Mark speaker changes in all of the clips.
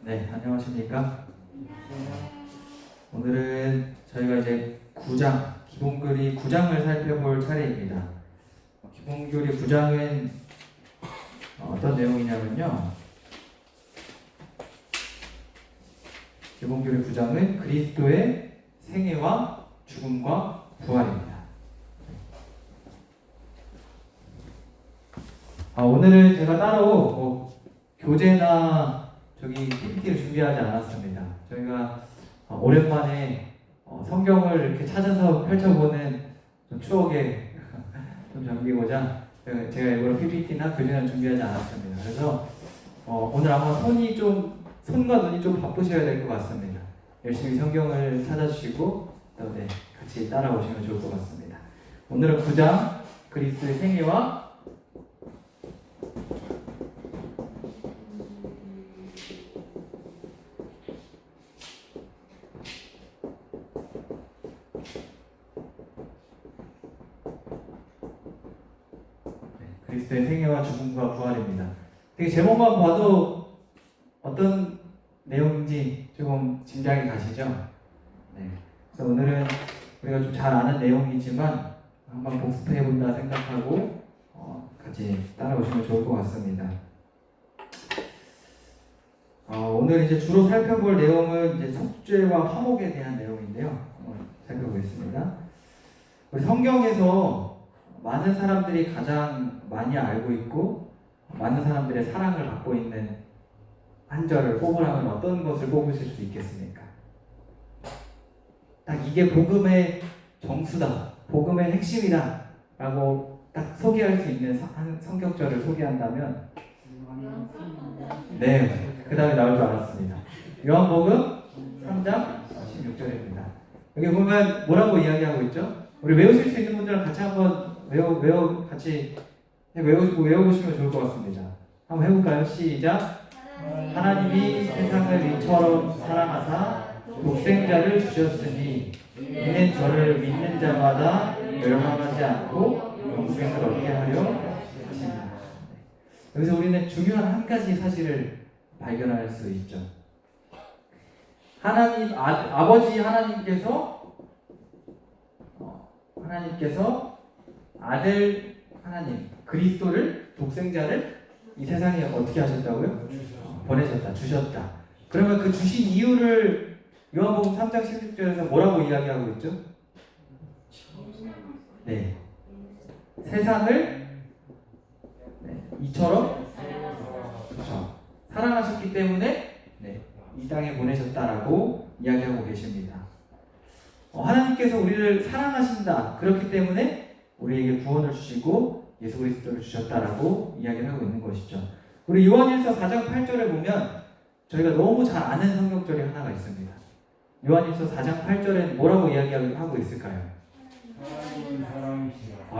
Speaker 1: 네, 안녕하십니까? 오늘은 저희가 이제 9장, 기본교리 9장을 살펴볼 차례입니다. 기본교리 9장은 어떤 내용이냐면요. 기본교리 9장은 그리스도의 생애와 죽음과 부활입니다. 오늘은 제가 따로 교재나 저기 PPT를 준비하지 않았습니다. 저희가 오랜만에 성경을 이렇게 찾아서 펼쳐보는 좀 추억에 좀 잠기고자 제가 일부러 PPT나 교재는 준비하지 않았습니다. 그래서 오늘 아마 손과 눈이 좀 바쁘셔야 될 것 같습니다. 열심히 성경을 찾아주시고 네, 같이 따라오시면 좋을 것 같습니다. 오늘은 9장 그리스도의 생애와 그리스도의 생애와 죽음과 부활입니다. 되게 제목만 봐도 어떤 내용인지 조금 짐작이 가시죠? 네. 그래서 오늘은 우리가 좀 잘 아는 내용이지만 한번 복습해 본다 생각하고 같이 따라오시면 좋을 것 같습니다. 오늘 이제 주로 살펴볼 내용은 이제 속죄와 화목에 대한 내용인데요. 살펴보겠습니다. 우리 성경에서 많은 사람들이 가장 많이 알고 있고 많은 사람들의 사랑을 받고 있는 한 절을 뽑으라면 어떤 것을 뽑으실 수 있겠습니까? 딱 이게 복음의 정수다, 복음의 핵심이다 라고 딱 소개할 수 있는 성경절을 소개한다면 네, 그 다음에 나올 줄 알았습니다. 요한복음 3장 16절입니다. 여기 보면 뭐라고 이야기하고 있죠? 우리 외우실 수 있는 분들은 같이 한번 같이 외워보시면 좋을 것 같습니다. 한번 해볼까요? 시작! 하나님이 세상을 이처럼 사랑하사 독생자를 주셨으니 이는 저를 믿는 자마다 멸망하지 않고 영생을 얻게 하려 하십니다. 여기서 우리는 중요한 한 가지 사실을 발견할 수 있죠. 아버지 하나님께서 아들 하나님 그리스도를 독생자를 이 세상에 어떻게 하셨다고요? 보내셨다, 주셨다. 그러면 그 주신 이유를 요한복음 3장 16절에서 뭐라고 이야기하고 있죠? 네, 세상을 이처럼 사랑하셨기 때문에 이 땅에 보내셨다라고 이야기하고 계십니다. 하나님께서 우리를 사랑하신다. 그렇기 때문에 우리에게 구원을 주시고 예수 그리스도를 주셨다라고 이야기를 하고 있는 것이죠. 우리 요한일서 4장 8절에 보면 저희가 너무 잘 아는 성경절이 하나가 있습니다. 요한일서 4장 8절에 뭐라고 이야기하고 있을까요?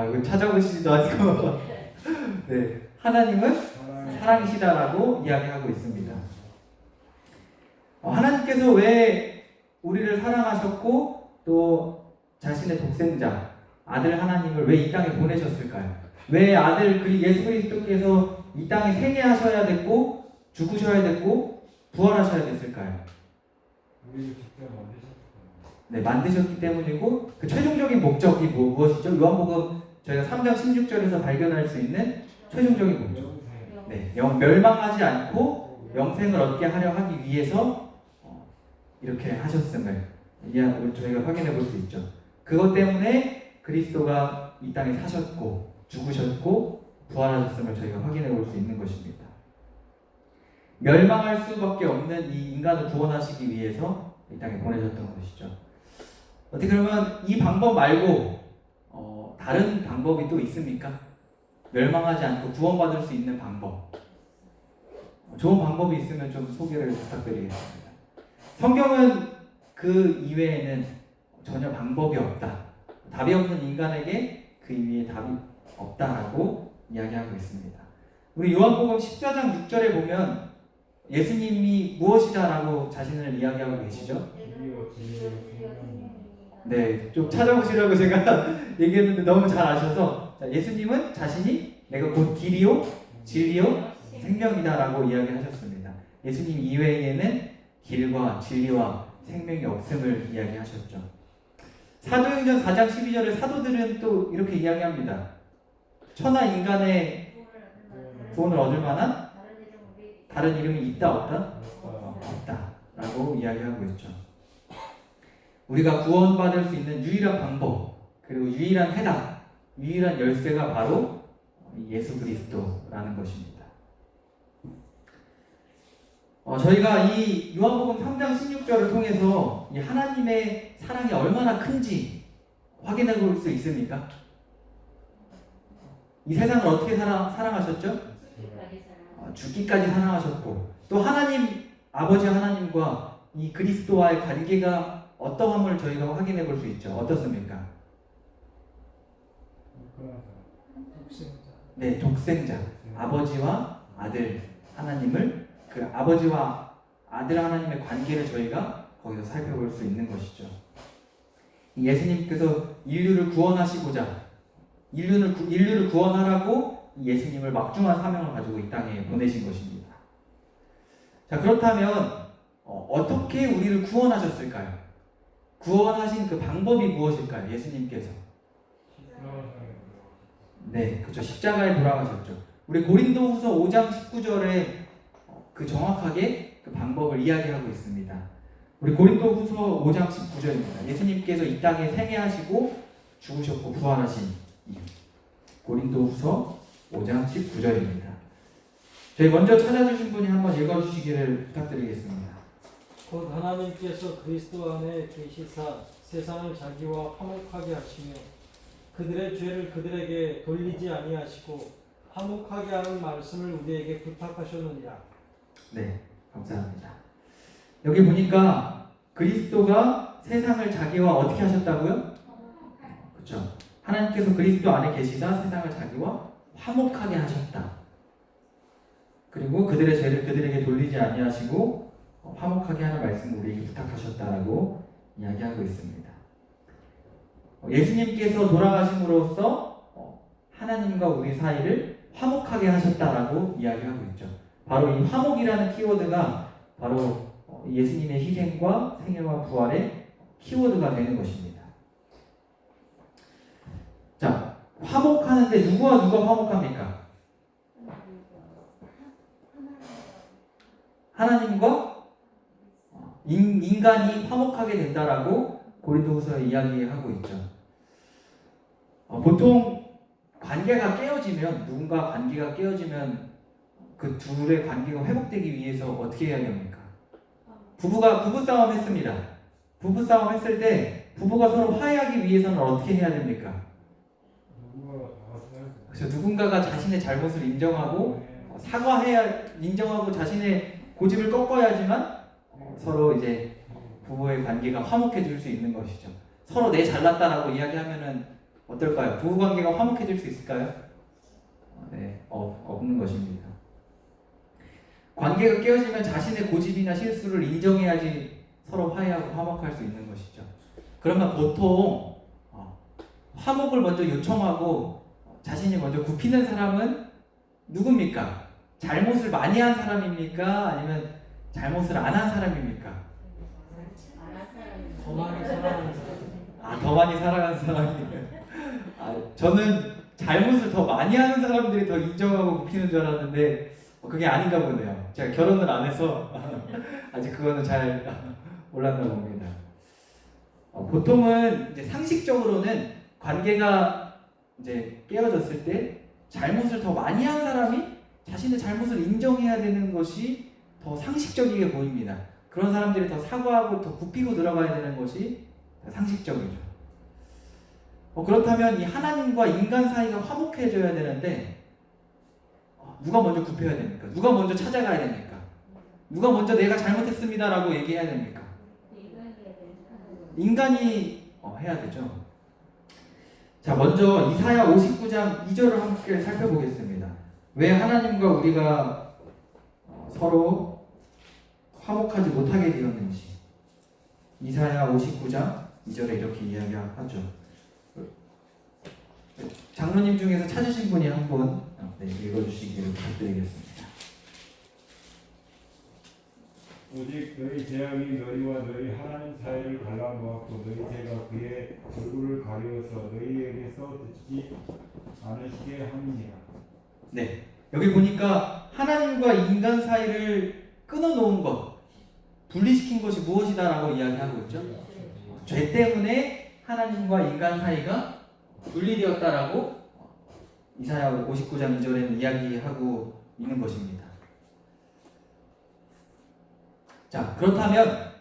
Speaker 1: 이거 찾아보시지도 않고 네, 하나님은 사랑이시다라고 이야기하고 있습니다. 하나님께서 왜 우리를 사랑하셨고 또 자신의 독생자 아들 하나님을 왜 이 땅에 보내셨을까요? 왜 아들 예수 그리스도께서 이 땅에 생애하셔야 됐고 죽으셔야 됐고 부활하셔야 됐을까요? 네, 만드셨기 때문이고 그 최종적인 목적이 무엇이죠? 요한복음 저희가 3장 16절에서 발견할 수 있는 최종적인 목적. 네, 멸망하지 않고 영생을 얻게 하려 하기 위해서 이렇게 하셨음을 저희가 확인해 볼 수 있죠. 그것 때문에 그리스도가 이 땅에 사셨고 죽으셨고 부활하셨음을 저희가 확인해 볼 수 있는 것입니다. 멸망할 수밖에 없는 이 인간을 구원하시기 위해서 이 땅에 보내셨던 것이죠. 어떻게 그러면 이 방법 말고 다른 방법이 또 있습니까? 멸망하지 않고 구원받을 수 있는 방법. 좋은 방법이 있으면 좀 소개를 부탁드리겠습니다. 성경은 그 이외에는 전혀 방법이 없다. 답이 없는 인간에게 그 이외에 답이 없다라고 이야기하고 있습니다. 우리 요한복음 14장 6절에 보면 예수님이 무엇이다라고 자신을 이야기하고 계시죠? 네, 좀 찾아보시라고 제가 얘기했는데 너무 잘 아셔서 예수님은 자신이 내가 곧 길이요 진리요 생명이다라고 이야기하셨습니다. 예수님 이외에는 길과 진리와 생명이 없음을 이야기하셨죠. 사도행전 4장 12절에 사도들은 또 이렇게 이야기합니다. 천하 인간의 구원을 얻을 만한 다른 이름이 있다 없다? 없다 라고 이야기하고 있죠. 우리가 구원받을 수 있는 유일한 방법, 그리고 유일한 해답, 유일한 열쇠가 바로 예수 그리스도라는 것입니다. 저희가 이 요한복음 3장 16절을 통해서 이 하나님의 사랑이 얼마나 큰지 확인해 볼 수 있습니까? 이 세상을 어떻게 사랑하셨죠? 죽기까지 사랑하셨고, 또 하나님, 아버지 하나님과 이 그리스도와의 관계가 어떠함을 저희가 확인해 볼 수 있죠. 어떻습니까? 네, 독생자. 아버지와 아들 하나님을, 그 아버지와 아들 하나님의 관계를 저희가 거기서 살펴볼 수 있는 것이죠. 예수님께서 인류를 구원하시고자, 인류를 구원하라고 예수님을 막중한 사명을 가지고 이 땅에 보내신 것입니다. 자, 그렇다면 어떻게 우리를 구원하셨을까요? 구원하신 그 방법이 무엇일까요? 예수님께서 네, 그렇죠. 십자가에 돌아가셨죠. 우리 고린도후서 5장 19절에 그 정확하게 그 방법을 이야기하고 있습니다. 우리 고린도후서 5장 19절입니다. 예수님께서 이 땅에 생애하시고 죽으셨고 부활하신 이유. 고린도후서 5장 19절입니다. 저희 먼저 찾아주신 분이 한번 읽어주시기를 부탁드리겠습니다.
Speaker 2: 곧 하나님께서 그리스도 안에 계시사 세상을 자기와 화목하게 하시며 그들의 죄를 그들에게 돌리지 아니하시고 화목하게 하는 말씀을 우리에게 부탁하셨느니라.
Speaker 1: 네, 감사합니다. 여기 보니까 그리스도가 세상을 자기와 어떻게 하셨다고요? 그렇죠. 하나님께서 그리스도 안에 계시사 세상을 자기와 화목하게 하셨다. 그리고 그들의 죄를 그들에게 돌리지 아니하시고 화목하게 하는 말씀을 우리에게 부탁하셨다라고 이야기하고 있습니다. 예수님께서 돌아가심으로써 하나님과 우리 사이를 화목하게 하셨다라고 이야기하고 있죠. 바로 이 화목이라는 키워드가 바로 예수님의 희생과 생애와 부활의 키워드가 되는 것입니다. 자, 화목하는데 누가 화목합니까? 하나님과 인간이 화목하게 된다라고 고린도후서에 이야기하고 있죠. 보통 관계가 깨어지면, 누군가 관계가 깨어지면 그 둘의 관계가 회복되기 위해서 어떻게 해야 됩니까? 부부가 부부싸움 했습니다. 부부싸움 했을 때 부부가 서로 화해하기 위해서는 어떻게 해야 됩니까? 그래서 누군가가 자신의 잘못을 인정하고 인정하고 자신의 고집을 꺾어야지만 서로 이제 부부의 관계가 화목해질 수 있는 것이죠. 서로 내 잘났다라고 이야기하면은 어떨까요? 부부 관계가 화목해질 수 있을까요? 네, 없는 것입니다. 관계가 깨어지면 자신의 고집이나 실수를 인정해야지 서로 화해하고 화목할 수 있는 것이죠. 그러면 보통 화목을 먼저 요청하고 자신이 먼저 굽히는 사람은 누굽니까? 잘못을 많이 한 사람입니까? 아니면 잘못을 안 한 사람입니까?
Speaker 2: 더 많이 사랑하는 사람.
Speaker 1: 더 많이 사랑하는 사람이. 저는 잘못을 더 많이 하는 사람들이 더 인정하고 굽히는 줄 알았는데 그게 아닌가 보네요. 제가 결혼을 안 해서 아직 그거는 잘 몰랐나 봅니다. 보통은 이제 상식적으로는 관계가 이제 깨어졌을 때 잘못을 더 많이 한 사람이 자신의 잘못을 인정해야 되는 것이 더 상식적이게 보입니다. 그런 사람들이 더 사과하고 더 굽히고 들어가야 되는 것이 상식적이죠. 그렇다면 이 하나님과 인간 사이가 화목해져야 되는데 누가 먼저 굽혀야 됩니까? 누가 먼저 찾아가야 됩니까? 누가 먼저 내가 잘못했습니다라고 얘기해야 됩니까? 인간이 해야 되죠. 자, 먼저 이사야 59장 2절을 함께 살펴보겠습니다. 왜 하나님과 우리가 서로 화목하지 못하게 되었는지. 이사야 59장 2절에 이렇게 이야기하죠. 장로님 중에서 찾으신 분이 한 분 읽어주시기를 부탁드리겠습니다.
Speaker 3: 오직 너희 죄악이 너희와 너희 하나님 사이를 갈라놓았고 너희 죄가 그의 얼굴을 가려서 너희에게서 듣지 않으시게 함이니라.
Speaker 1: 네. 여기 보니까 하나님과 인간 사이를 끊어놓은 것, 분리시킨 것이 무엇이다라고 이야기하고 있죠. 죄 때문에 하나님과 인간 사이가 분리되었다라고 이사야 59장 2절에는 이야기하고 있는 것입니다. 자, 그렇다면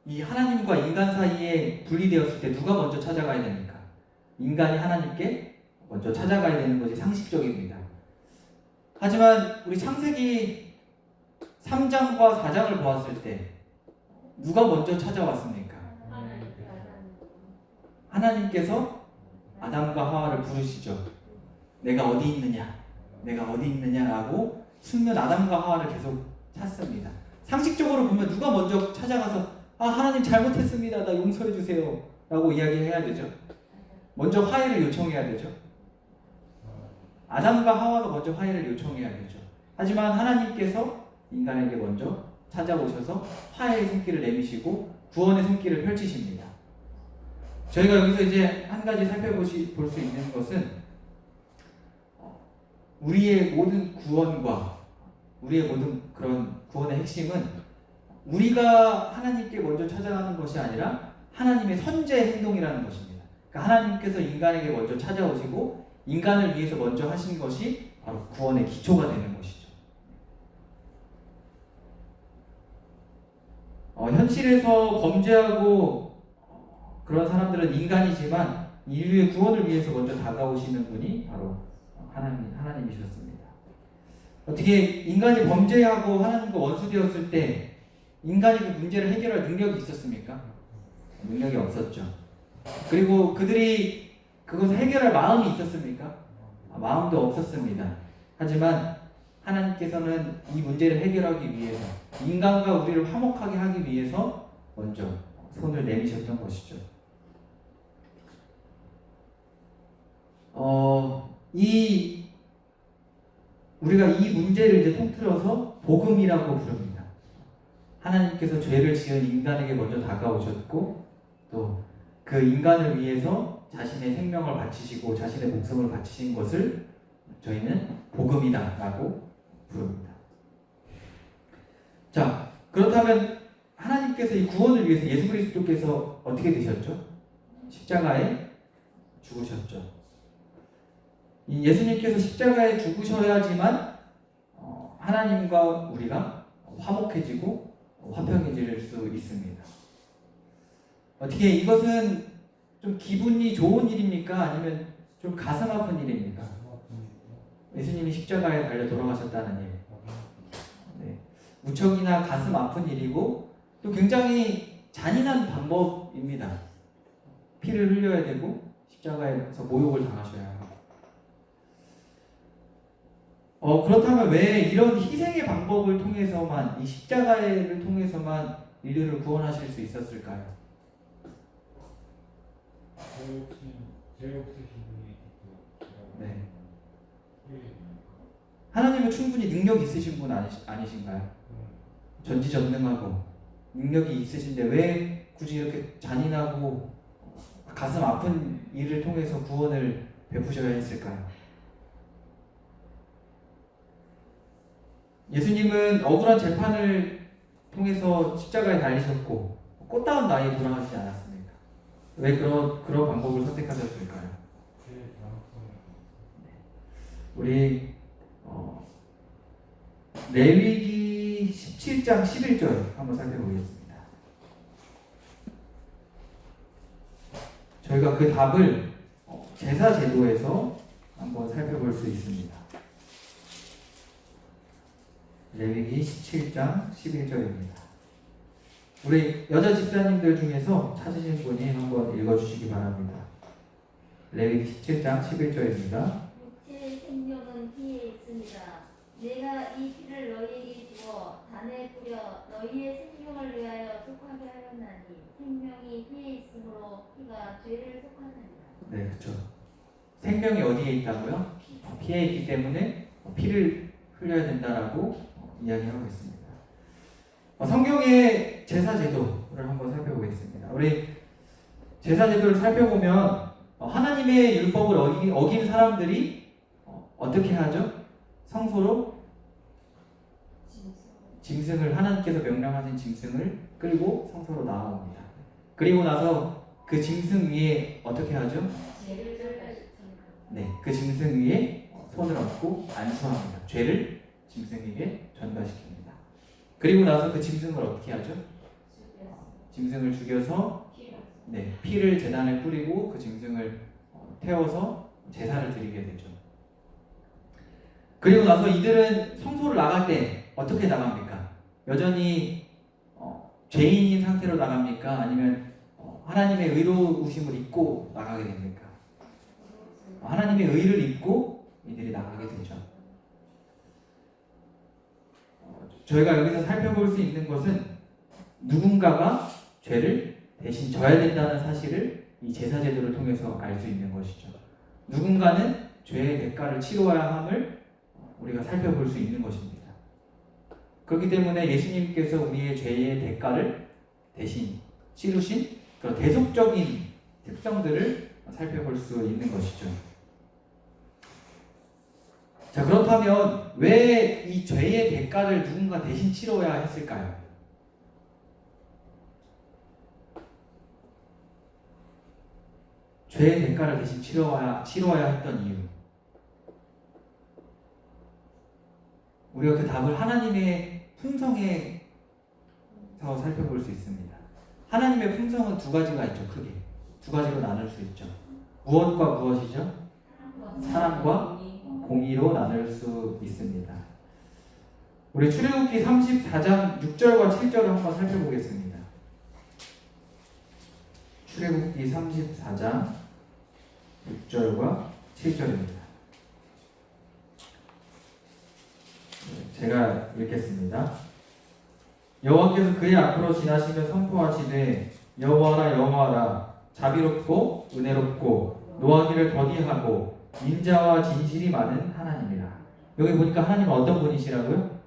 Speaker 1: 이 하나님과 인간 사이에 분리되었을 때 누가 먼저 찾아가야 됩니까? 인간이 하나님께 먼저 찾아가야 되는 것이 상식적입니다. 하지만 우리 창세기 3장과 4장을 보았을 때 누가 먼저 찾아왔습니까? 하나님께서 아담과 하와를 부르시죠. 내가 어디 있느냐? 내가 어디 있느냐라고 숨는 아담과 하와를 계속 찾습니다. 상식적으로 보면 누가 먼저 찾아가서 하나님 잘못했습니다. 나 용서해 주세요. 라고 이야기해야 되죠. 먼저 화해를 요청해야 되죠. 아담과 하와가 먼저 화해를 요청해야 되죠. 하지만 하나님께서 인간에게 먼저 찾아오셔서 화해의 손길을 내미시고 구원의 손길을 펼치십니다. 저희가 여기서 이제 한 가지 볼 수 있는 것은 우리의 모든 구원과 우리의 모든 그런 구원의 핵심은 우리가 하나님께 먼저 찾아가는 것이 아니라 하나님의 선제 행동이라는 것입니다. 그러니까 하나님께서 인간에게 먼저 찾아오시고 인간을 위해서 먼저 하신 것이 바로 구원의 기초가 되는 것이죠. 현실에서 범죄하고 그런 사람들은 인간이지만 인류의 구원을 위해서 먼저 다가오시는 분이 바로 하나님이셨습니다. 어떻게 인간이 범죄하고 하나님과 원수되었을 때 인간이 그 문제를 해결할 능력이 있었습니까? 능력이 없었죠. 그리고 그들이 그것을 해결할 마음이 있었습니까? 마음도 없었습니다. 하지만 하나님께서는 이 문제를 해결하기 위해서 인간과 우리를 화목하게 하기 위해서 먼저 손을 내미셨던 것이죠. 우리가 이 문제를 이제 통틀어서 복음이라고 부릅니다. 하나님께서 죄를 지은 인간에게 먼저 다가오셨고 또 그 인간을 위해서 자신의 생명을 바치시고 자신의 목숨을 바치신 것을 저희는 복음이다라고 부릅니다. 자, 그렇다면 하나님께서 이 구원을 위해서 예수 그리스도께서 어떻게 되셨죠? 십자가에 죽으셨죠. 이 예수님께서 십자가에 죽으셔야지만 하나님과 우리가 화목해지고 화평해질 수 있습니다. 어떻게 이것은 좀 기분이 좋은 일입니까? 아니면 좀 가슴 아픈 일입니까? 예수님이 십자가에 달려 돌아가셨다는 일. 네. 무척이나 가슴 아픈 일이고 또 굉장히 잔인한 방법입니다. 피를 흘려야 되고 십자가에서 모욕을 당하셔야 하고. 그렇다면 왜 이런 희생의 방법을 통해서만 이 십자가를 통해서만 인류를 구원하실 수 있었을까요?
Speaker 3: 죄 없으신 분이
Speaker 1: 네. 하나님은 충분히 능력 있으신 분 아니신가요? 전지전능하고 능력이 있으신데 왜 굳이 이렇게 잔인하고 가슴 아픈 일을 통해서 구원을 베푸셔야 했을까요? 예수님은 억울한 재판을 통해서 십자가에 달리셨고 꽃다운 나이에 돌아가시지 않았습니까? 왜 그런 방법을 선택하셨을까요? 우리 레위기 17장 11절 한번 살펴보겠습니다. 저희가 그 답을 제사 제도에서 한번 살펴볼 수 있습니다. 레위기 17장 11절입니다. 우리 여자 집사님들 중에서 찾으신 분이 한번 읽어주시기 바랍니다. 레위기 17장 11절입니다.
Speaker 4: 육체의 생명은 피에 있습니다. 내가 이 피를 너희에게 주어 단에 뿌려 너희의 생명을 위하여 속하게 하였나니 생명이 피에 있으므로 피가 죄를 속하느니라.
Speaker 1: 네, 그렇죠. 생명이 어디에 있다고요? 피에 있기 때문에 피를 흘려야 된다라고 이야기하고 있습니다. 성경의 제사 제도를 한번 살펴보겠습니다. 우리 제사 제도를 살펴보면 하나님의 율법을 어긴 사람들이 어떻게 하죠? 성소로 짐승을, 하나님께서 명령하신 짐승을 끌고 성소로 나아옵니다. 그리고 나서 그 짐승 위에 어떻게 하죠? 네, 그 짐승 위에 손을 얹고 안수합니다. 죄를 짐승에게 전가시킵니다. 그리고 나서 그 짐승을 어떻게 하죠? 짐승을 죽여서 네, 피를 제단에 뿌리고 그 짐승을 태워서 제사를 드리게 되죠. 그리고 나서 이들은 성소를 나갈 때 어떻게 나갑니까? 여전히 죄인인 상태로 나갑니까? 아니면 하나님의 의로우심을 입고 나가게 됩니까? 하나님의 의를 입고 이들이 나가게 되죠. 저희가 여기서 살펴볼 수 있는 것은 누군가가 죄를 대신 져야 된다는 사실을 이 제사 제도를 통해서 알 수 있는 것이죠. 누군가는 죄의 대가를 치러야 함을 우리가 살펴볼 수 있는 것입니다. 그렇기 때문에 예수님께서 우리의 죄의 대가를 대신 치르신 그런 대속적인 특성들을 살펴볼 수 있는 것이죠. 자, 그렇다면 왜 이 죄의 대가를 누군가 대신 치러야 했을까요? 죄의 대가를 대신 치러야 했던 이유. 우리가 그 답을 하나님의 품성에서 살펴볼 수 있습니다. 하나님의 품성은 두 가지가 있죠. 크게 두 가지로 나눌 수 있죠. 무엇과 무엇이죠? 사랑과 공의로 나눌 수 있습니다. 우리 출애굽기 34장 6절과 7절을 한번 살펴보겠습니다. 출애굽기 34장 6절과 7절입니다. 제가 읽겠습니다. 여호와께서 그의 앞으로 지나시며 선포하시되 여호와라 여호와라 자비롭고 은혜롭고 노하기를 더디하고 인자와 진실이 많은 하나님이라. 여기 보니까 하나님은 어떤 분이시라고요?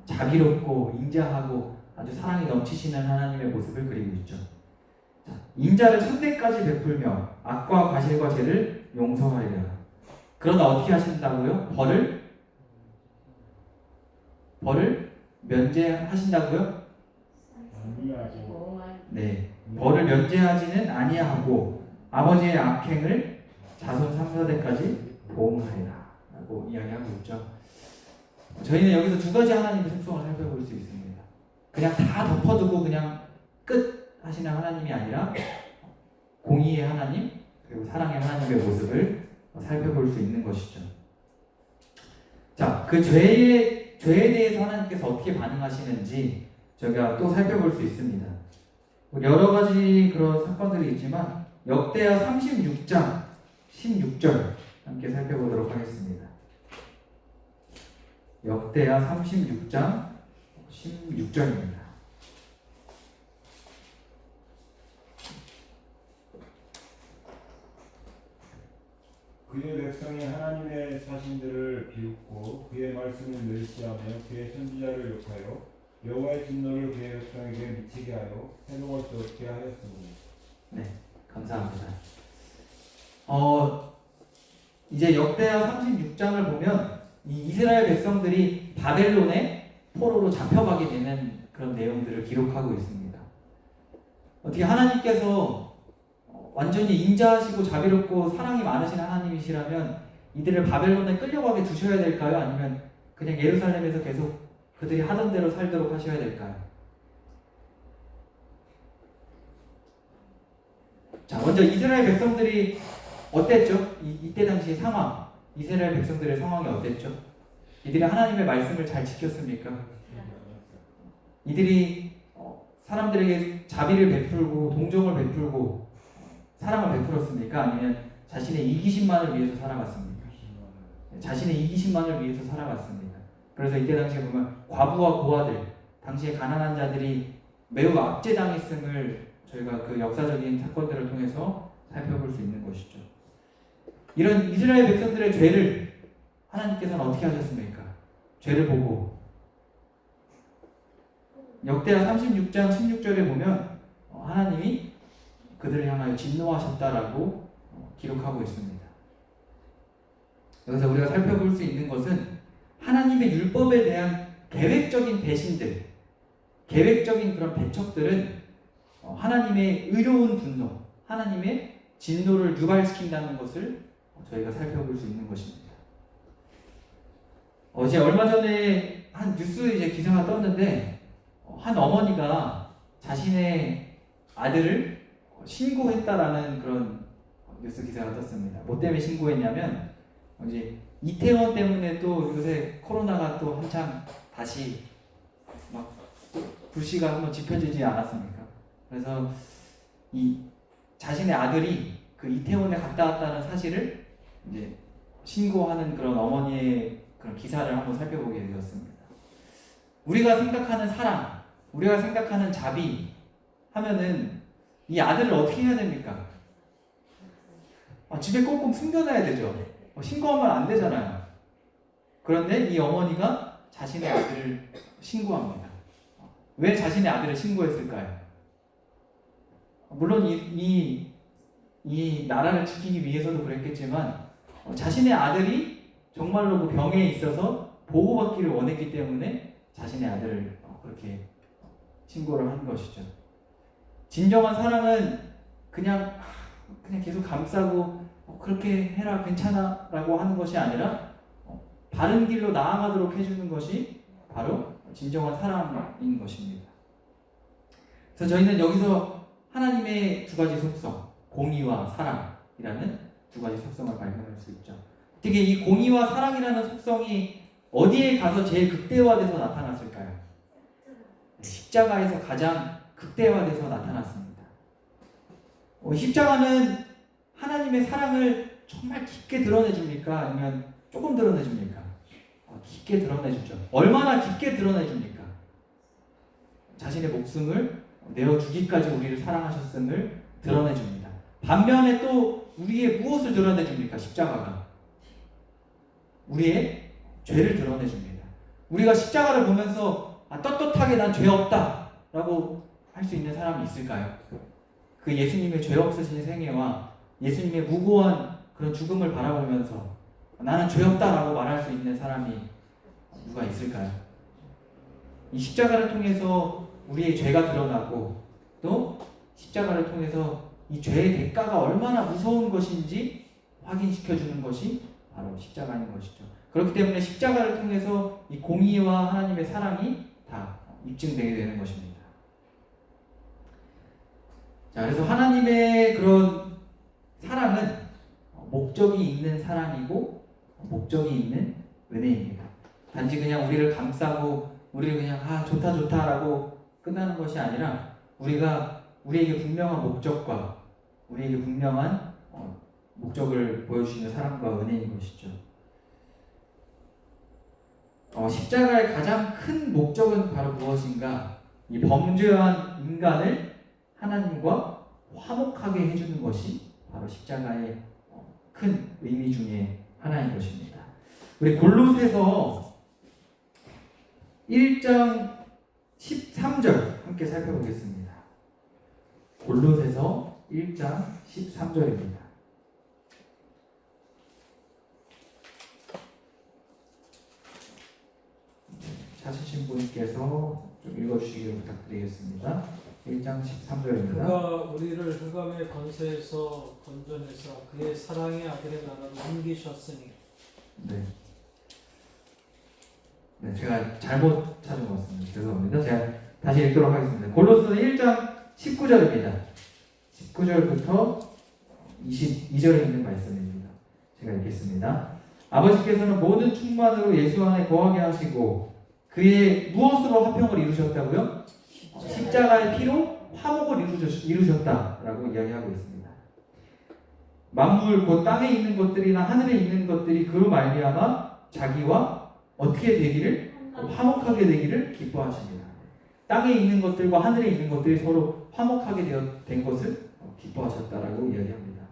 Speaker 1: 자비롭고 인자하고 아주 사랑이 넘치시는 하나님의 모습을 그리고 있죠. 자, 인자를 천대까지 베풀며 악과 과실과 죄를 용서하리라. 그러나 어떻게 하신다고요? 벌을 면제하신다고요? 네, 벌을 면제하지는 아니하고 아버지의 악행을 자손 3세대까지 보응하리라 라고 이야기하고 있죠. 저희는 여기서 두 가지 하나님의 특성을 살펴볼 수 있습니다. 그냥 다 덮어두고 그냥 끝 하시는 하나님이 아니라 공의의 하나님 그리고 사랑의 하나님의 모습을 살펴볼 수 있는 것이죠. 자, 그 죄에 대해서 하나님께서 어떻게 반응하시는지 저희가 또 살펴볼 수 있습니다. 여러 가지 그런 사건들이 있지만 역대하 36장 16절 함께 살펴보도록 하겠습니다. 역대하 36장 16절입니다.
Speaker 3: 그의 백성이 하나님의 사신들을 비웃고 그의 말씀을 멸시하며 그의 선지자를 욕하여 여호와의 진노를 그의 백성에게 미치게 하여 해동할 수 없게 하였습니다.
Speaker 1: 네, 감사합니다. 이제 역대하 36장을 보면 이 이스라엘 백성들이 바벨론의 포로로 잡혀가게 되는 그런 내용들을 기록하고 있습니다. 어떻게 하나님께서 완전히 인자하시고 자비롭고 사랑이 많으신 하나님이시라면 이들을 바벨론에 끌려가게 두셔야 될까요? 아니면 그냥 예루살렘에서 계속 그들이 하던 대로 살도록 하셔야 될까요? 자, 먼저 이스라엘 백성들이 어땠죠? 이때 당시 상황, 이스라엘 백성들의 상황이 어땠죠? 이들이 하나님의 말씀을 잘 지켰습니까? 이들이 사람들에게 자비를 베풀고 동정을 베풀고 사랑을 베풀었습니까? 아니면 자신의 이기심만을 위해서 살아갔습니까? 자신의 이기심만을 위해서 살아갔습니다. 그래서 이때 당시에 보면 과부와 고아들, 당시에 가난한 자들이 매우 압제당했음을 저희가 그 역사적인 사건들을 통해서 살펴볼 수 있는 것이죠. 이런 이스라엘 백성들의 죄를 하나님께서는 어떻게 하셨습니까? 죄를 보고 역대하 36장 16절에 보면 하나님이 그들을 향하여 진노하셨다라고 기록하고 있습니다. 여기서 우리가 살펴볼 수 있는 것은 하나님의 율법에 대한 계획적인 배신들, 계획적인 그런 배척들은 하나님의 의로운 분노, 하나님의 진노를 유발시킨다는 것을 저희가 살펴볼 수 있는 것입니다. 어제 얼마 전에 한 뉴스 이제 기사가 떴는데 한 어머니가 자신의 아들을 신고했다라는 그런 뉴스 기사가 떴습니다. 뭐 때문에 신고했냐면 이제 이태원 때문에 또 요새 코로나가 또 한창 다시 막 불씨가 한번 지펴지지 않았습니까? 그래서 이 자신의 아들이 그 이태원에 갔다 왔다는 사실을 이제 신고하는 그런 어머니의 그런 기사를 한번 살펴보게 되었습니다. 우리가 생각하는 사랑, 우리가 생각하는 자비 하면은 이 아들을 어떻게 해야 됩니까? 집에 꽁꽁 숨겨놔야 되죠. 신고하면 안 되잖아요. 그런데 이 어머니가 자신의 아들을 신고합니다. 왜 자신의 아들을 신고했을까요? 물론 이 나라를 지키기 위해서도 그랬겠지만 자신의 아들이 정말로 그 병에 있어서 보호받기를 원했기 때문에 자신의 아들을 그렇게 신고를 한 것이죠. 진정한 사랑은 그냥 계속 감싸고 그렇게 해라 괜찮아 라고 하는 것이 아니라 바른 길로 나아가도록 해주는 것이 바로 진정한 사랑인 것입니다. 그래서 저희는 여기서 하나님의 두 가지 속성, 공의와 사랑이라는 두 가지 속성을 발견할 수 있죠. 특히 이 공의와 사랑이라는 속성이 어디에 가서 제일 극대화돼서 나타났을까요? 십자가에서 가장 극대화돼서 나타났습니다. 십자가는 하나님의 사랑을 정말 깊게 드러내줍니까? 아니면 조금 드러내줍니까? 깊게 드러내주죠. 얼마나 깊게 드러내줍니까? 자신의 목숨을 내어주기까지 우리를 사랑하셨음을 드러내줍니다. 반면에 또 우리의 무엇을 드러내줍니까? 십자가가 우리의 죄를 드러내줍니다. 우리가 십자가를 보면서 떳떳하게 난 죄 없다 라고 할 수 있는 사람이 있을까요? 그 예수님의 죄 없으신 생애와 예수님의 무고한 그런 죽음을 바라보면서 나는 죄 없다라고 말할 수 있는 사람이 누가 있을까요? 이 십자가를 통해서 우리의 죄가 드러나고 또 십자가를 통해서 이 죄의 대가가 얼마나 무서운 것인지 확인시켜주는 것이 바로 십자가인 것이죠. 그렇기 때문에 십자가를 통해서 이 공의와 하나님의 사랑이 다 입증되게 되는 것입니다. 자, 그래서 하나님의 그런 사랑은 목적이 있는 사랑이고 목적이 있는 은혜입니다. 단지 그냥 우리를 감싸고 우리를 그냥 좋다 좋다라고 끝나는 것이 아니라 우리에게 분명한 목적과 우리에게 분명한 목적을 보여주시는 사랑과 은혜인 것이죠. 십자가의 가장 큰 목적은 바로 무엇인가? 이 범죄한 인간을 하나님과 화목하게 해주는 것이 바로 십자가의 큰 의미 중에 하나인 것입니다. 우리 골로새서 1장 13절 함께 살펴보겠습니다. 골로새서 1장 13절입니다. 찾으신 분께서 좀 읽어주시기를 부탁드리겠습니다. 1장 13절입니다.
Speaker 2: 그가 우리를 흑암의 권세에서 건져내사 그의 사랑의 아들의 나라로 옮기셨으니.
Speaker 1: 네, 제가 잘못 찾은 것 같습니다. 죄송합니다. 제가 다시 읽도록 하겠습니다. 골로새 1장 19절입니다. 19절부터 22절에 있는 말씀입니다. 제가 읽겠습니다. 아버지께서는 모든 충만으로 예수 안에 거하게 하시고 그의 무엇으로 화평을 이루셨다고요? 십자가의 피로 화목을 이루셨다라고 이야기하고 있습니다. 만물 곧 땅에 있는 것들이나 하늘에 있는 것들이 그로 말미암아 자기와 어떻게 되기를 화목하게 되기를 기뻐하십니다. 땅에 있는 것들과 하늘에 있는 것들이 서로 화목하게 된 것을 기뻐하셨다라고 이야기합니다.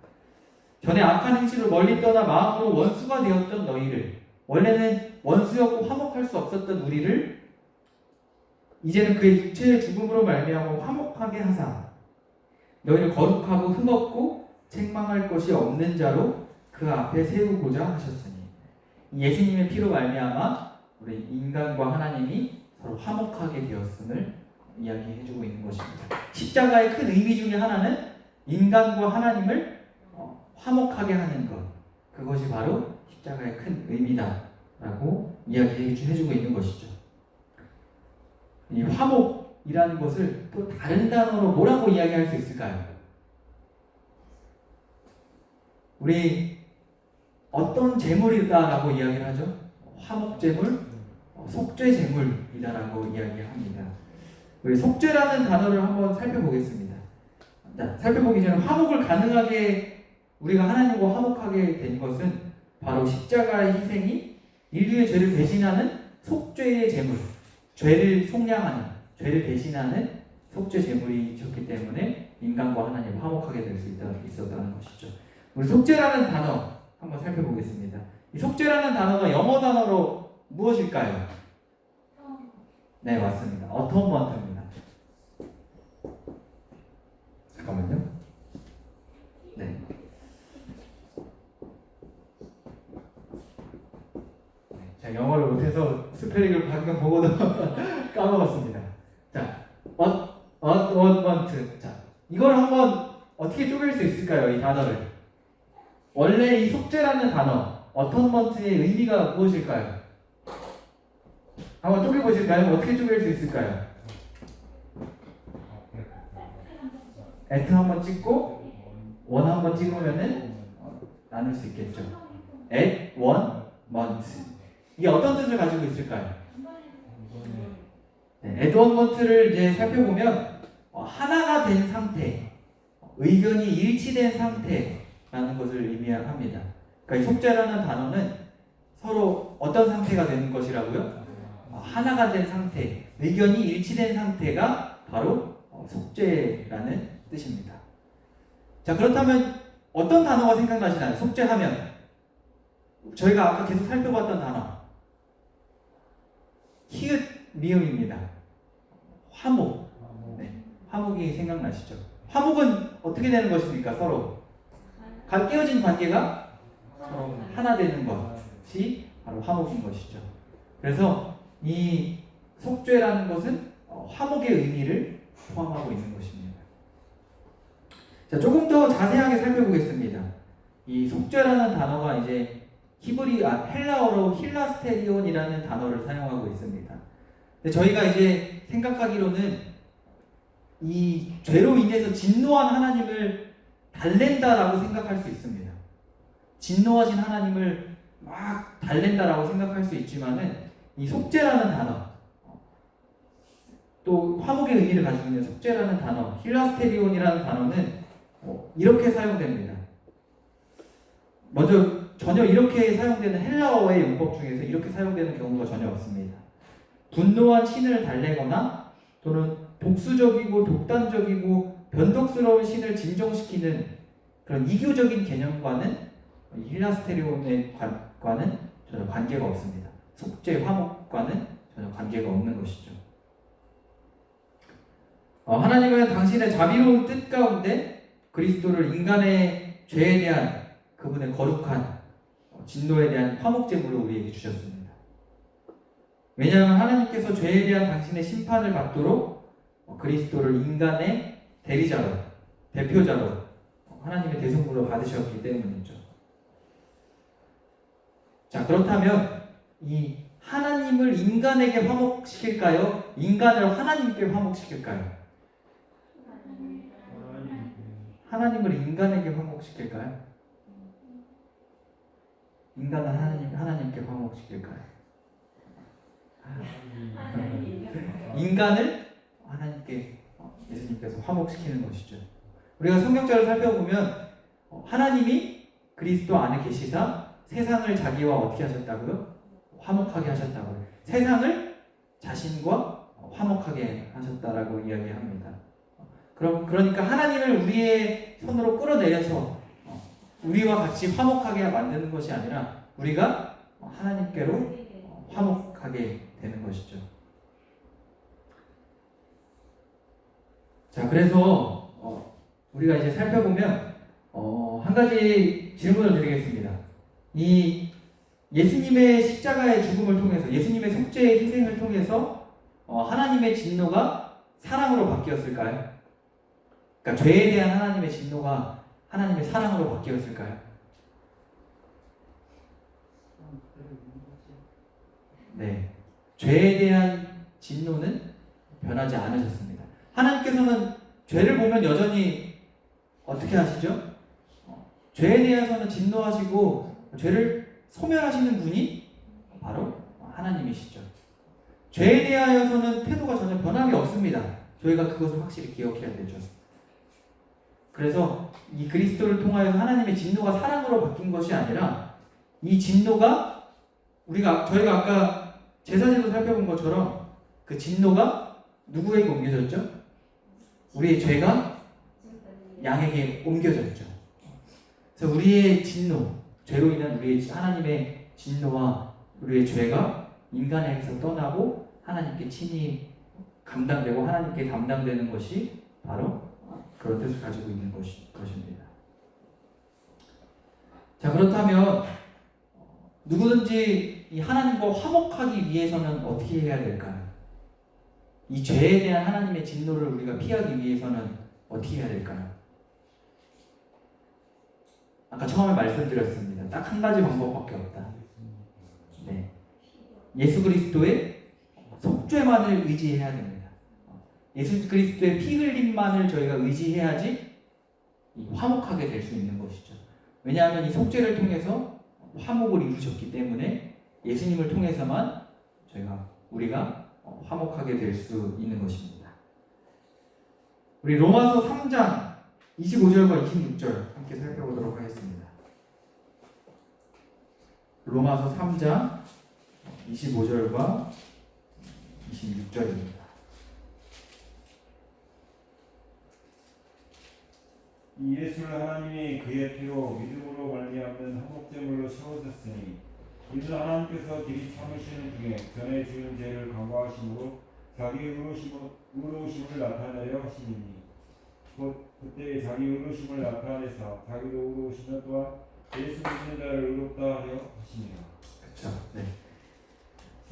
Speaker 1: 전에 악한 행실을 멀리 떠나 마음으로 원수가 되었던 너희를, 원래는 원수였고 화목할 수 없었던 우리를 이제는 그의 육체의 죽음으로 말미암아 화목하게 하사 너희를 거룩하고 흠없고 책망할 것이 없는 자로 그 앞에 세우고자 하셨으니 예수님의 피로 말미암아 우리 인간과 하나님이 서로 화목하게 되었음을 이야기해주고 있는 것입니다. 십자가의 큰 의미 중에 하나는 인간과 하나님을 화목하게 하는 것, 그것이 바로 십자가의 큰 의미다라고 이야기해주고 있는 것이죠. 이 화목이라는 것을 또 다른 단어로 뭐라고 이야기할 수 있을까요? 우리 어떤 재물이다라고 이야기를 하죠? 화목재물, 속죄재물이다라고 이야기합니다. 우리 속죄라는 단어를 한번 살펴보겠습니다. 자, 살펴보기 전에 화목을 가능하게 우리가 하나님과 화목하게 된 것은 바로 십자가의 희생이 인류의 죄를 대신하는 속죄의 재물, 죄를 속량하는, 죄를 대신하는 속죄 제물이셨기 때문에 인간과 하나님 화목하게 될 수 있었다는 것이죠. 우리 속죄라는 단어 한번 살펴보겠습니다. 이 속죄라는 단어가 영어 단어로 무엇일까요? 네, 맞습니다. 어톤먼트입니다. 잠깐만요. 네. 제가 영어를 못해서 스펠링을 방금 보고도 까먹었습니다. 자, 어톤먼트. 자, 이걸 한번 어떻게 쪼갤 수 있을까요? 이 단어를. 원래 이 속죄라는 단어, 어톤먼트의 의미가 무엇일까요? 한번 쪼개보실까요? 어떻게 쪼갤 수 있을까요? at 한번 찍고 원 한번 찍으면은 나눌 수 있겠죠. at one month. 이게 어떤 뜻을 가지고 있을까요? 네, at one month를 이제 살펴보면 하나가 된 상태, 의견이 일치된 상태라는 것을 의미합니다. 그러니까 이 속죄라는 단어는 서로 어떤 상태가 되는 것이라고요? 하나가 된 상태, 의견이 일치된 상태가 바로 속죄라는 뜻입니다. 자, 그렇다면 어떤 단어가 생각나시나요? 속죄하면 저희가 아까 계속 살펴봤던 단어 히읗 미음입니다. 화목. 네, 화목이 생각나시죠? 화목은 어떻게 되는 것입니까? 서로 깨어진 관계가 서로 하나 되는 것이 바로 화목인 것이죠. 그래서 이 속죄라는 것은 화목의 의미를 포함하고 있는 것입니다. 자, 조금 더 자세하게 살펴보겠습니다. 이 속죄라는 단어가 이제 헬라어로 힐라스테리온이라는 단어를 사용하고 있습니다. 근데 저희가 이제 생각하기로는 이 죄로 인해서 진노한 하나님을 달랜다라고 생각할 수 있습니다. 진노하신 하나님을 막 달랜다라고 생각할 수 있지만은 이 속죄라는 단어, 또 화목의 의미를 가지고 있는 속죄라는 단어, 힐라스테리온이라는 단어는 이렇게 사용됩니다. 먼저 전혀 이렇게 사용되는 헬라어의 용법 중에서 이렇게 사용되는 경우가 전혀 없습니다. 분노한 신을 달래거나 또는 독수적이고 독단적이고 변덕스러운 신을 진정시키는 그런 이교적인 개념과는 힐라스테리온의 과는 전혀 관계가 없습니다. 속죄 화목과는 전혀 관계가 없는 것이죠. 하나님은 당신의 자비로운 뜻 가운데 그리스도를 인간의 죄에 대한 그분의 거룩한 진노에 대한 화목제물로 우리에게 주셨습니다. 왜냐하면 하나님께서 죄에 대한 당신의 심판을 받도록 그리스도를 인간의 대리자로, 대표자로 하나님의 대성물로 받으셨기 때문이죠. 자, 그렇다면 이 하나님을 인간에게 화목시킬까요? 인간을 하나님께 화목시킬까요? 하나님을 인간에게 화목시킬까요? 인간은 하나님께 화목시킬까요? 인간을 하나님께 예수님께서 화목시키는 것이죠. 우리가 성경절을 살펴보면 하나님이 그리스도 안에 계시사 세상을 자기와 어떻게 하셨다고요? 화목하게 하셨다고요. 세상을 자신과 화목하게 하셨다라고 이야기합니다. 그러니까 하나님을 우리의 손으로 끌어내려서 우리와 같이 화목하게 만드는 것이 아니라 우리가 하나님께로 화목하게 되는 것이죠. 자, 그래서 우리가 이제 살펴보면 한 가지 질문을 드리겠습니다. 이 예수님의 십자가의 죽음을 통해서, 예수님의 속죄의 희생을 통해서 하나님의 진노가 사랑으로 바뀌었을까요? 그러니까 죄에 대한 하나님의 진노가 하나님의 사랑으로 바뀌었을까요? 네, 죄에 대한 진노는 변하지 않으셨습니다. 하나님께서는 죄를 보면 여전히 어떻게 하시죠? 죄에 대해서는 진노하시고 죄를 소멸하시는 분이 바로 하나님이시죠. 죄에 대하여서는 태도가 전혀 변함이 없습니다. 저희가 그것을 확실히 기억해야 되죠. 그래서 이 그리스도를 통하여서 하나님의 진노가 사랑으로 바뀐 것이 아니라 이 진노가 저희가 아까 제사제도 살펴본 것처럼 그 진노가 누구에게 옮겨졌죠? 우리의 죄가 양에게 옮겨졌죠. 그래서 우리의 진노, 죄로 인한 우리의 하나님의 진노와 우리의 죄가 인간에게서 떠나고 하나님께 친히 감당되고 하나님께 담당되는 것이 바로 그런 뜻을 가지고 있는 것입니다. 자, 그렇다면 누구든지 이 하나님과 화목하기 위해서는 어떻게 해야 될까요? 이 죄에 대한 하나님의 진노를 우리가 피하기 위해서는 어떻게 해야 될까요? 아까 처음에 말씀드렸습니다. 딱 한 가지 방법밖에 없다. 네. 예수 그리스도의 속죄만을 의지해야 됩니다. 예수 그리스도의 피 흘림만을 저희가 의지해야지 화목하게 될 수 있는 것이죠. 왜냐하면 이 속죄를 통해서 화목을 이루셨기 때문에 예수님을 통해서만 우리가 화목하게 될 수 있는 것입니다. 우리 로마서 3장 25절과 26절 함께 살펴보도록 하겠습니다. 로마서 3장 25절과 26절입니다.
Speaker 3: 이 예수를 하나님이 그의 피로 믿음으로 말미암는 화목제물로 세우셨으니 이는 하나님께서 길이 참으시는 중에 전에 지은 죄를 간과하심으로 자기 의로우심을 나타내려 하시니 곧 그때 자기 의로우심을 나타내사 자기도 의로우시며 또한 예수 믿는 자를 의롭다 하려 하시니라.
Speaker 1: 그렇죠. 네.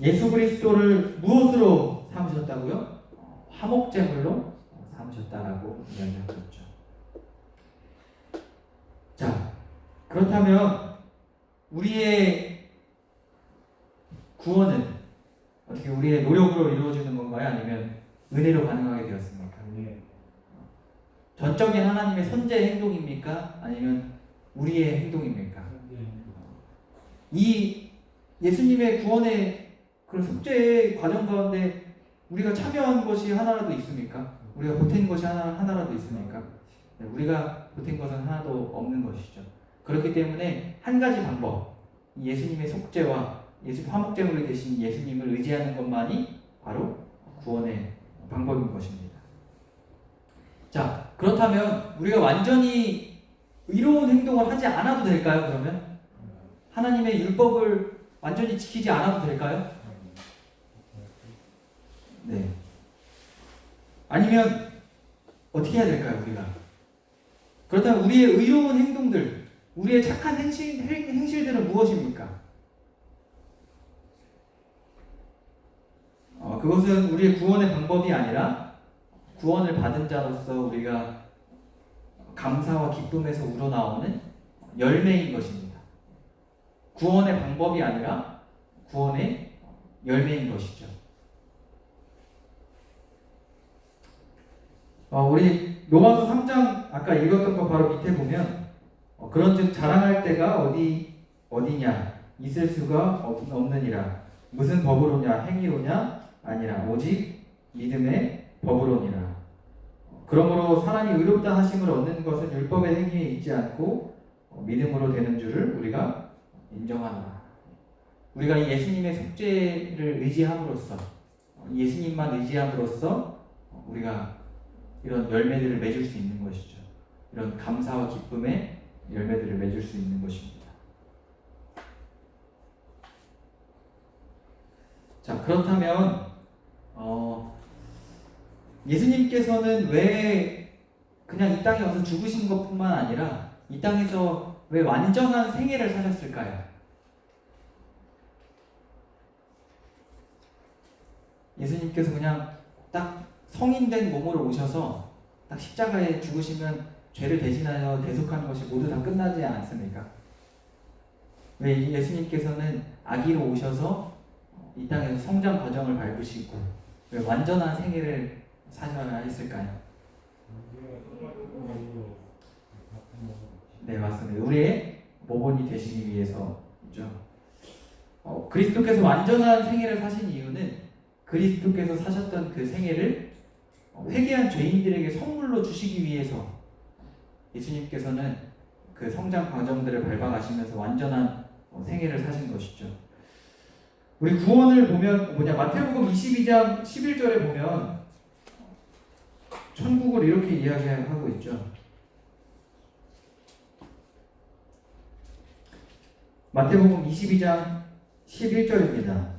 Speaker 1: 예수 그리스도를 무엇으로 삼으셨다고요? 화목제물로 삼으셨다라고 이야기하고 있죠. 자, 그렇다면 우리의 구원은 어떻게 우리의 노력으로 이루어지는 건가요? 아니면 은혜로 가능하게 되었습니까?
Speaker 3: 네.
Speaker 1: 전적인 하나님의 선제의 행동입니까? 아니면 우리의 행동입니까? 이 예수님의 구원의 그런 속죄의 과정 가운데 우리가 참여한 것이 하나라도 있습니까? 우리가 보탠 것이 하나라도 있습니까? 네, 우리가 보탠 것은 하나도 없는 것이죠. 그렇기 때문에 한 가지 방법, 예수님의 속죄와 화목제물이 되신 예수님을 의지하는 것만이 바로 구원의 방법인 것입니다. 자, 그렇다면 우리가 완전히 의로운 행동을 하지 않아도 될까요? 그러면 하나님의 율법을 완전히 지키지 않아도 될까요? 네. 아니면 어떻게 해야 될까요? 우리가 그렇다면 우리의 의로운 행동들, 우리의 착한 행실들은 무엇입니까? 그것은 우리의 구원의 방법이 아니라 구원을 받은 자로서 우리가 감사와 기쁨에서 우러나오는 열매인 것입니다. 구원의 방법이 아니라 구원의 열매인 것이죠. 우리 로마서 3장 아까 읽었던 거 바로 밑에 보면 그런즉 자랑할 때가 어디냐 있을 수가 없느니라. 무슨 법으로냐 행위로냐 아니라 오직 믿음의 법으로니라. 그러므로 사람이 의롭다 하심을 얻는 것은 율법의 행위에 있지 않고 믿음으로 되는 줄을 우리가 인정하노라. 우리가 이 예수님의 속죄를 의지함으로써 예수님만 의지함으로써 우리가 이런 열매들을 맺을 수 있는 것이죠. 이런 감사와 기쁨의 열매들을 맺을 수 있는 것입니다. 자, 그렇다면 예수님께서는 왜 그냥 이 땅에 와서 죽으신 것뿐만 아니라 이 땅에서 왜 완전한 생애를 사셨을까요? 예수님께서 그냥 딱 성인된 몸으로 오셔서 딱 십자가에 죽으시면 죄를 대신하여 대속하는 것이 모두 다 끝나지 않습니까? 왜 예수님께서는 아기로 오셔서 이 땅에서 성장 과정을 밟으시고 왜 완전한 생애를 사셔야 했을까요? 네, 맞습니다. 우리의 모본이 되시기 위해서죠. 그리스도께서 완전한 생애를 사신 이유는 그리스도께서 사셨던 그 생애를 회개한 죄인들에게 선물로 주시기 위해서 예수님께서는 그 성장 과정들을 밟아가시면서 완전한 생애를 사신 것이죠. 우리 구원을 보면 마태복음 22장 11절에 보면 천국을 이렇게 이야기하고 있죠. 마태복음 22장 11절입니다.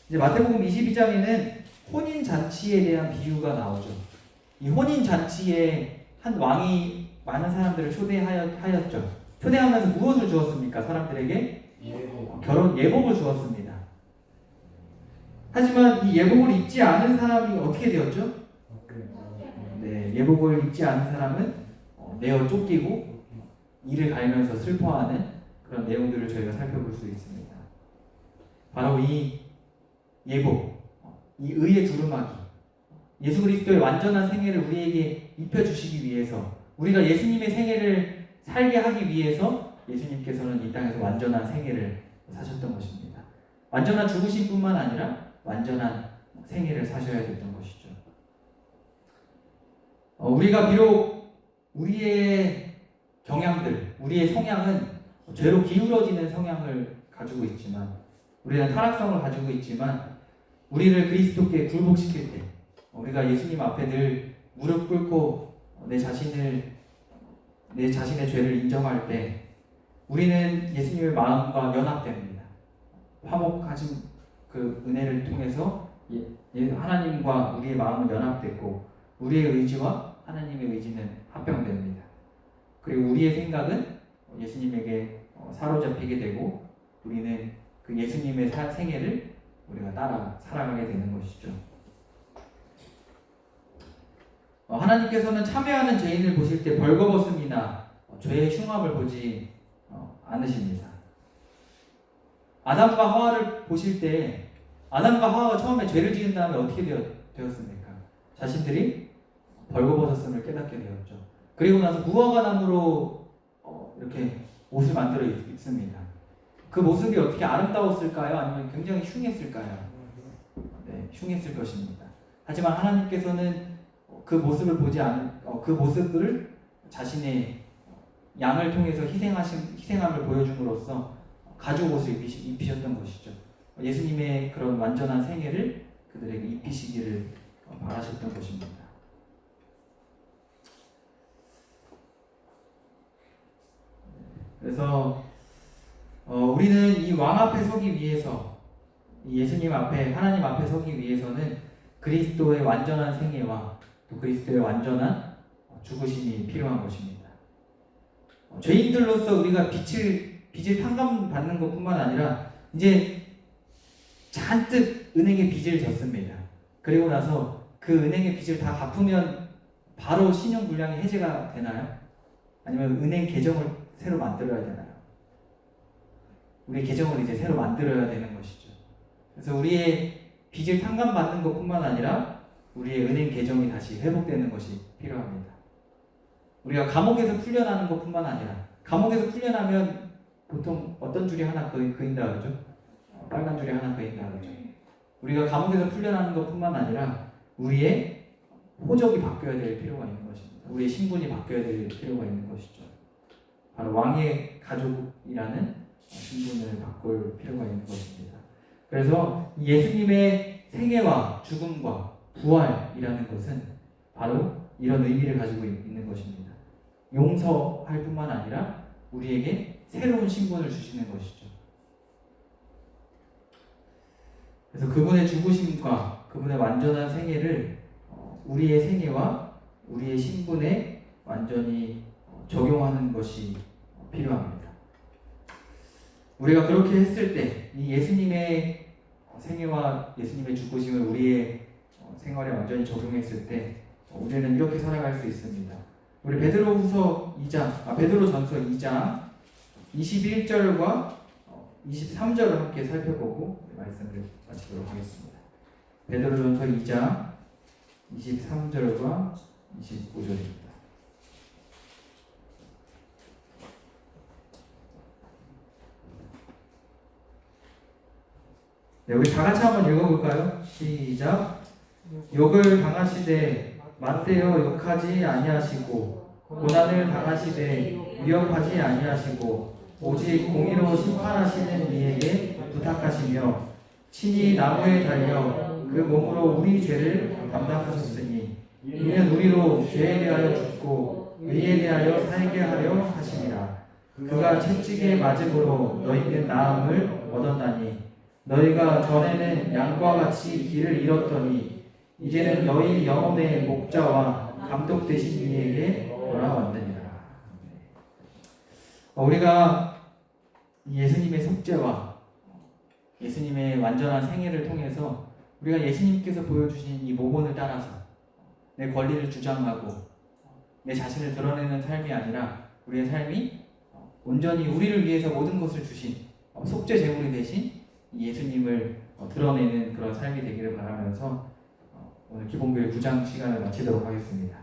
Speaker 1: 이제 마태복음 22장에는 혼인 잔치에 대한 비유가 나오죠. 이 혼인 잔치에 한 왕이 많은 사람들을 초대하였죠. 초대하면서 무엇을 주었습니까? 사람들에게 결혼 예복을 주었습니다. 하지만 이 예복을 입지 않은 사람이 어떻게 되었죠? 네, 예복을 입지 않은 사람은 내어 쫓기고 이를 갈면서 슬퍼하는 그런 내용들을 저희가 살펴볼 수 있습니다. 바로 이 예복, 이 의의 두루마기, 예수 그리스도의 완전한 생애를 우리에게 입혀주시기 위해서, 우리가 예수님의 생애를 살게 하기 위해서 예수님께서는 이 땅에서 완전한 생애를 사셨던 것입니다. 완전한 죽으심뿐만 아니라 완전한 생애를 사셔야 됐던 것이죠. 우리가 비록 우리의 경향들, 우리의 성향은 죄로 기울어지는 성향을 가지고 있지만, 우리는 타락성을 가지고 있지만, 우리를 그리스도께 굴복시킬 때, 우리가 예수님 앞에 늘 무릎 꿇고 내 자신의 죄를 인정할 때, 우리는 예수님의 마음과 연합됩니다. 화목하신 그 은혜를 통해서 하나님과 우리의 마음은 연합됐고, 우리의 의지와 하나님의 의지는 합병됩니다. 그리고 우리의 생각은 예수님에게 사로잡히게 되고, 우리는 그 예수님의 생애를 우리가 따라 살아가게 되는 것이죠. 하나님께서는 참여하는 죄인을 보실 때 벌거벗음이나 죄의 흉함을 보지 않으십니다. 아담과 하와를 보실 때, 아담과 하와가 처음에 죄를 지은 다음에 어떻게 되었습니까? 자신들이 벌거벗었음을 깨닫게 되었죠. 그리고 나서 무화과 나무로 이렇게 옷을 만들어 입습니다. 그 모습이 어떻게 아름다웠을까요? 아니면 굉장히 흉했을까요? 네, 흉했을 것입니다. 하지만 하나님께서는 그 모습을 그 모습을 자신의 양을 통해서 희생함을 보여줌으로써 가죽 옷을 입히셨던 것이죠. 예수님의 그런 완전한 생애를 그들에게 입히시기를 바라셨던 것입니다. 그래서 우리는 이 왕 앞에 서기 위해서, 예수님 앞에, 하나님 앞에 서기 위해서는 그리스도의 완전한 생애와 또 그리스도의 완전한 죽으심이 필요한 것입니다. 죄인들로서 우리가 빚을 탕감받는 것뿐만 아니라 이제 잔뜩 은행에 빚을 졌습니다. 그리고 나서 그 은행의 빚을 다 갚으면 바로 신용불량이 해제가 되나요? 아니면 은행 계정을 새로 만들어야 되나요? 우리 계정을 이제 새로 만들어야 되는 것이죠. 그래서 우리의 빚을 탕감받는 것뿐만 아니라 우리의 은행 계정이 다시 회복되는 것이 필요합니다. 우리가 감옥에서 풀려나는 것뿐만 아니라, 감옥에서 풀려나면 보통 어떤 줄이 하나 그인다 그러죠? 빨간 줄이 하나 그인다 그러죠. 우리가 감옥에서 풀려나는 것뿐만 아니라 우리의 호적이 바뀌어야 될 필요가 있는 것입니다. 우리의 신분이 바뀌어야 될 필요가 있는 것이죠. 바로 왕의 가족이라는 신분을 바꿀 필요가 있는 것입니다. 그래서 예수님의 생애와 죽음과 부활이라는 것은 바로 이런 의미를 가지고 있는 것입니다. 용서할 뿐만 아니라 우리에게 새로운 신분을 주시는 것이죠. 그래서 그분의 죽으심과 그분의 완전한 생애를 우리의 생애와 우리의 신분에 완전히 적용하는 것이 필요합니다. 우리가 그렇게 했을 때 이 예수님의 생애와 예수님의 죽으심을 우리의 생활에 완전히 적용했을 때 우리는 이렇게 살아갈 수 있습니다. 우리 베드로전서 2장 21절과 23절을 함께 살펴보고 말씀을 마치도록 하겠습니다. 베드로전서 2장 23절과 25절입니다. 네, 우리 다 같이 한번 읽어볼까요? 시작. 욕을 당하시되 맞대어 욕하지 아니하시고 고난을 당하시되 위협하지 아니하시고 오직 공의로 심판하시는 이에게 부탁하시며 친히 나무에 달려 그 몸으로 우리 죄를 담당하셨으니 이는 우리로 죄에 대하여 죽고 의에 대하여 살게 하려 하심이라. 그가 채찍에 맞음으로 너희는 나음을 얻었나니 너희가 전에는 양과 같이 길을 잃었더니 이제는 너희 영혼의 목자와 감독 되신 이에게 돌아왔느니라. 우리가 예수님의 속죄와 예수님의 완전한 생애를 통해서 우리가 예수님께서 보여주신 이 모본을 따라서 내 권리를 주장하고 내 자신을 드러내는 삶이 아니라 우리의 삶이 온전히 우리를 위해서 모든 것을 주신 속죄 제물이 되신 예수님을 드러내는 그런 삶이 되기를 바라면서 오늘 기본교회 9장 시간을 마치도록 하겠습니다.